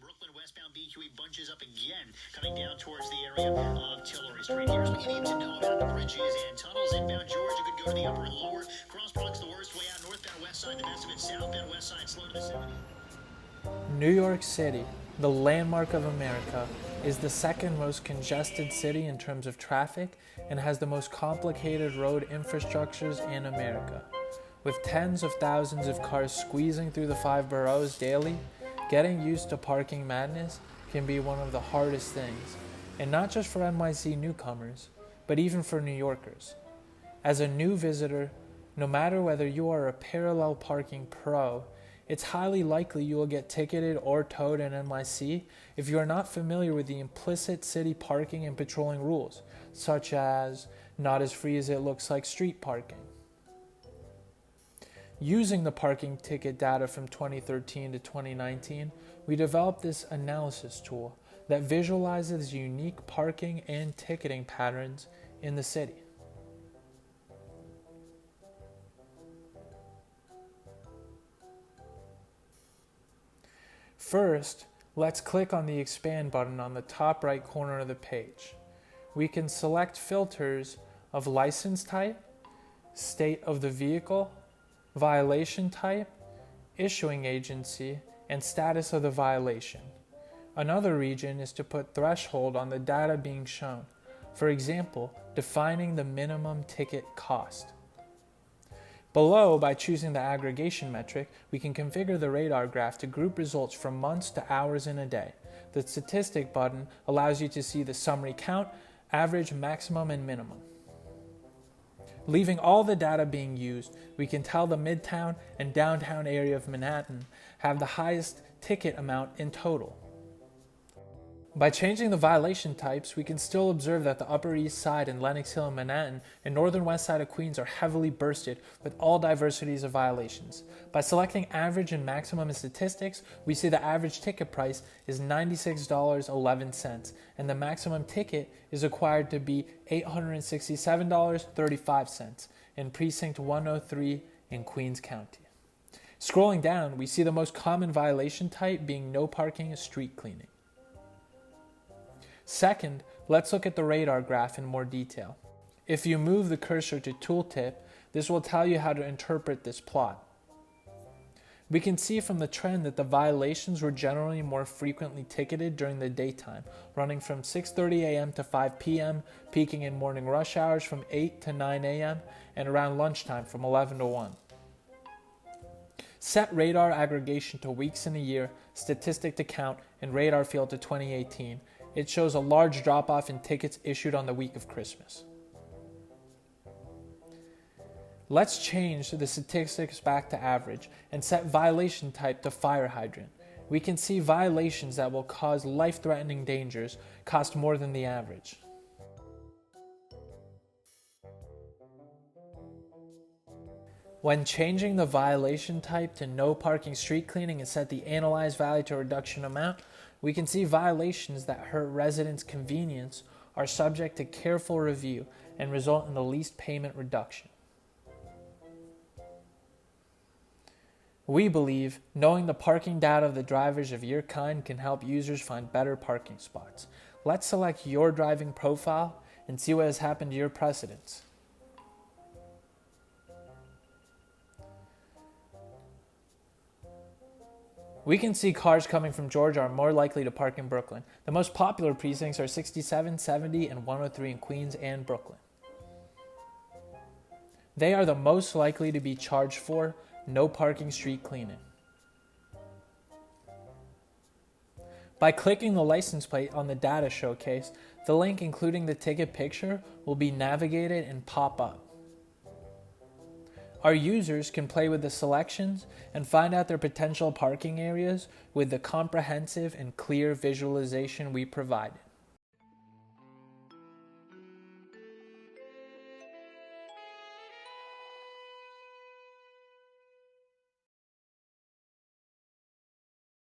Brooklyn westbound BQE bunches up again, coming down towards the area of Tillery Street. Here's what you need to know about the bridges and tunnels. Inbound Georgia could go to the upper and lower. Cross Bronx the worst way out. Northbound west side, the best of it. Southbound west side, slow to the 70. New York City, the landmark of America, is the second most congested city in terms of traffic and has the most complicated road infrastructures in America. With tens of thousands of cars squeezing through the 5 boroughs daily, getting used to parking madness can be one of the hardest things, and not just for NYC newcomers, but even for New Yorkers. As a new visitor, no matter whether you are a parallel parking pro, it's highly likely you will get ticketed or towed in NYC if you are not familiar with the implicit city parking and patrolling rules, such as not as free as it looks like street parking. Using the parking ticket data from 2013 to 2019, we developed this analysis tool that visualizes unique parking and ticketing patterns in the city. First, let's click on the Expand button on the top right corner of the page. We can select filters of license type, state of the vehicle, violation type, issuing agency, and status of the violation. Another region is to put threshold on the data being shown, for example, defining the minimum ticket cost. Below, by choosing the aggregation metric, we can configure the radar graph to group results from months to hours in a day. The statistic button allows you to see the summary count, average, maximum, and minimum. Leaving all the data being used, we can tell the Midtown and downtown area of Manhattan have the highest ticket amount in total. By changing the violation types, we can still observe that the Upper East Side and Lenox Hill in Manhattan and Northern West Side of Queens are heavily bursted with all diversities of violations. By selecting average and maximum in statistics, we see the average ticket price is $96.11 and the maximum ticket is required to be $867.35 in Precinct 103 in Queens County. Scrolling down, we see the most common violation type being no parking and street cleaning. Second, let's look at the radar graph in more detail. If you move the cursor to tooltip, this will tell you how to interpret this plot. We can see from the trend that the violations were generally more frequently ticketed during the daytime, running from 6:30 a.m. to 5 p.m., peaking in morning rush hours from 8 to 9 a.m., and around lunchtime from 11 to 1. Set radar aggregation to weeks in a year, statistic to count, and radar field to 2018. It shows a large drop-off in tickets issued on the week of Christmas. Let's change the statistics back to average and set violation type to fire hydrant. We can see violations that will cause life-threatening dangers cost more than the average. When changing the violation type to no parking street cleaning and set the analyzed value to reduction amount, we can see violations that hurt residents' convenience are subject to careful review and result in the least payment reduction. We believe knowing the parking data of the drivers of your kind can help users find better parking spots. Let's select your driving profile and see what has happened to your precedents. We can see cars coming from Georgia are more likely to park in Brooklyn. The most popular precincts are 67, 70, and 103 in Queens and Brooklyn. They are the most likely to be charged for no parking street cleaning. By clicking the license plate on the data showcase, the link including the ticket picture will be navigated and pop up. Our users can play with the selections and find out their potential parking areas with the comprehensive and clear visualization we provided.